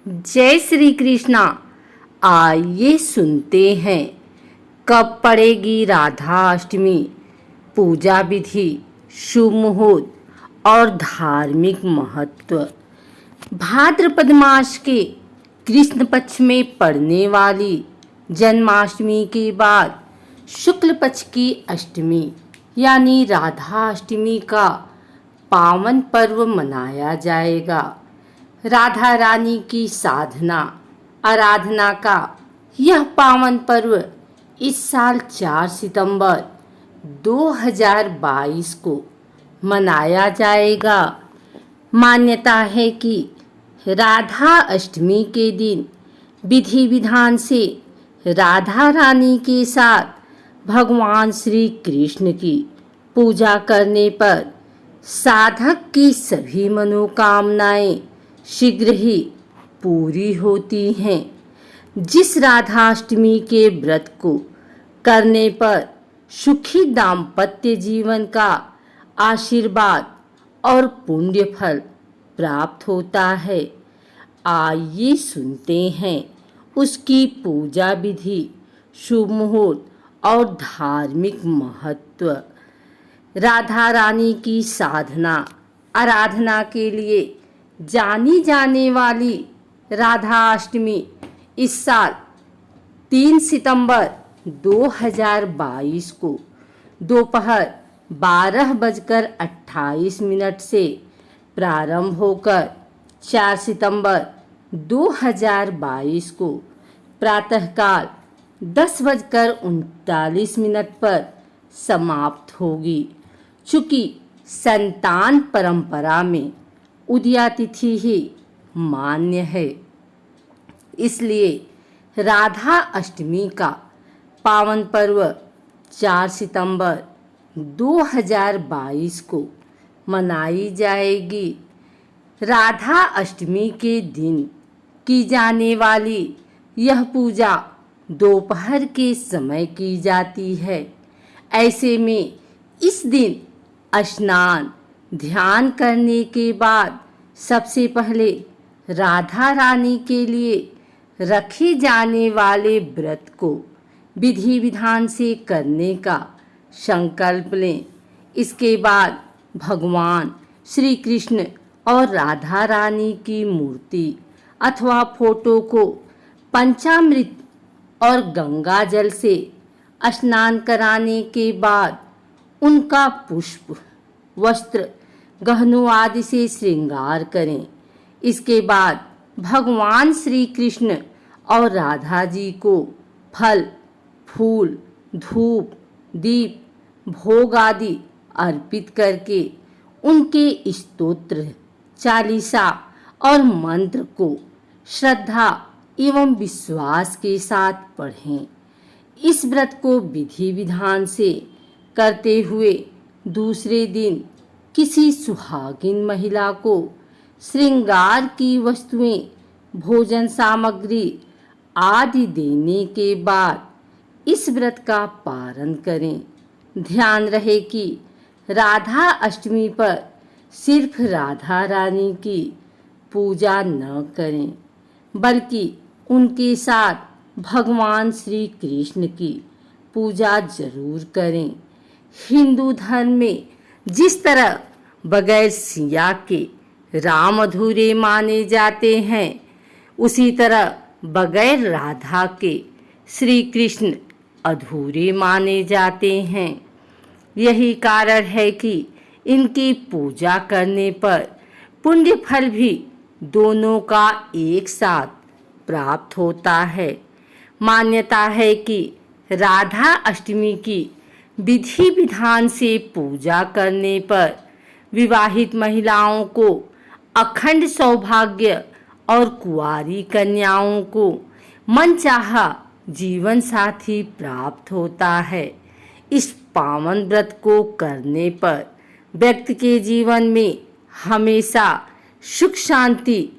जय श्री कृष्णा। आइए सुनते हैं कब पड़ेगी राधा अष्टमी, पूजा विधि, शुभ मुहूर्त और धार्मिक महत्व। भाद्रपद मास के कृष्ण पक्ष में पड़ने वाली जन्माष्टमी के बाद शुक्ल पक्ष की अष्टमी यानी राधा अष्टमी का पावन पर्व मनाया जाएगा। राधा रानी की साधना आराधना का यह पावन पर्व इस साल 4 सितंबर 2022 को मनाया जाएगा। मान्यता है कि राधा अष्टमी के दिन विधि विधान से राधा रानी के साथ भगवान श्री कृष्ण की पूजा करने पर साधक की सभी मनोकामनाएं शीघ्र ही पूरी होती हैं। जिस राधाष्टमी के व्रत को करने पर सुखी दाम्पत्य जीवन का आशीर्वाद और पुण्य फल प्राप्त होता है, आइए सुनते हैं उसकी पूजा विधि, शुभ मुहूर्त और धार्मिक महत्व। राधा रानी की साधना आराधना के लिए जानी जाने वाली राधा अष्टमी इस साल 3 सितंबर 2022 को दोपहर 12:28 से प्रारंभ होकर 4 सितंबर 2022 को प्रातःकाल 10:39 पर समाप्त होगी। चूंकि संतान परंपरा में उदया तिथि ही मान्य है, इसलिए राधा अष्टमी का पावन पर्व 4 सितंबर 2022 को मनाई जाएगी। राधा अष्टमी के दिन की जाने वाली यह पूजा दोपहर के समय की जाती है। ऐसे में इस दिन स्नान ध्यान करने के बाद सबसे पहले राधा रानी के लिए रखे जाने वाले व्रत को विधि विधान से करने का संकल्प लें। इसके बाद भगवान श्री कृष्ण और राधा रानी की मूर्ति अथवा फोटो को पंचामृत और गंगा जल से स्नान कराने के बाद उनका पुष्प, वस्त्र, गहनों आदि से श्रृंगार करें। इसके बाद भगवान श्री कृष्ण और राधा जी को फल, फूल, धूप, दीप, भोग आदि अर्पित करके उनके स्तोत्र, चालीसा और मंत्र को श्रद्धा एवं विश्वास के साथ पढ़ें। इस व्रत को विधि विधान से करते हुए दूसरे दिन किसी सुहागिन महिला को श्रृंगार की वस्तुएं, भोजन सामग्री आदि देने के बाद इस व्रत का पारण करें। ध्यान रहे कि राधा अष्टमी पर सिर्फ राधा रानी की पूजा न करें, बल्कि उनके साथ भगवान श्री कृष्ण की पूजा जरूर करें। हिंदू धर्म में जिस तरह बगैर सिया के राम अधूरे माने जाते हैं, उसी तरह बगैर राधा के श्री कृष्ण अधूरे माने जाते हैं। यही कारण है कि इनकी पूजा करने पर पुण्य फल भी दोनों का एक साथ प्राप्त होता है। मान्यता है कि राधा अष्टमी की विधि विधान से पूजा करने पर विवाहित महिलाओं को अखंड सौभाग्य और कुंवारी कन्याओं को मनचाहा जीवन साथी प्राप्त होता है। इस पावन व्रत को करने पर व्यक्ति के जीवन में हमेशा सुख शांति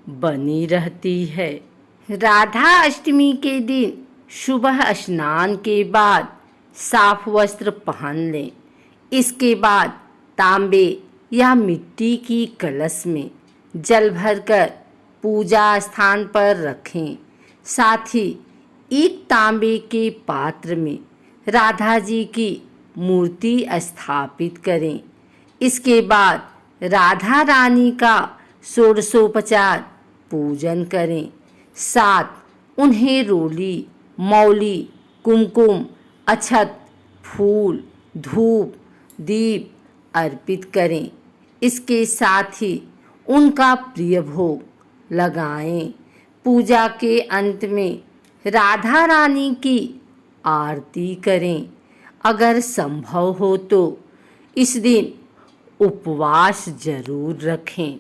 बनी रहती है। राधा अष्टमी के दिन सुबह स्नान के बाद साफ वस्त्र पहन लें। इसके बाद तांबे या मिट्टी की कलश में जल भरकर पूजा स्थान पर रखें। साथ ही एक तांबे के पात्र में राधा जी की मूर्ति स्थापित करें। इसके बाद राधा रानी का षोडशोपचार पूजन करें। साथ उन्हें रोली, मौली, कुमकुम, अक्षत, फूल, धूप, दीप अर्पित करें। इसके साथ ही उनका प्रिय भोग लगाएं। पूजा के अंत में राधा रानी की आरती करें। अगर संभव हो तो इस दिन उपवास जरूर रखें।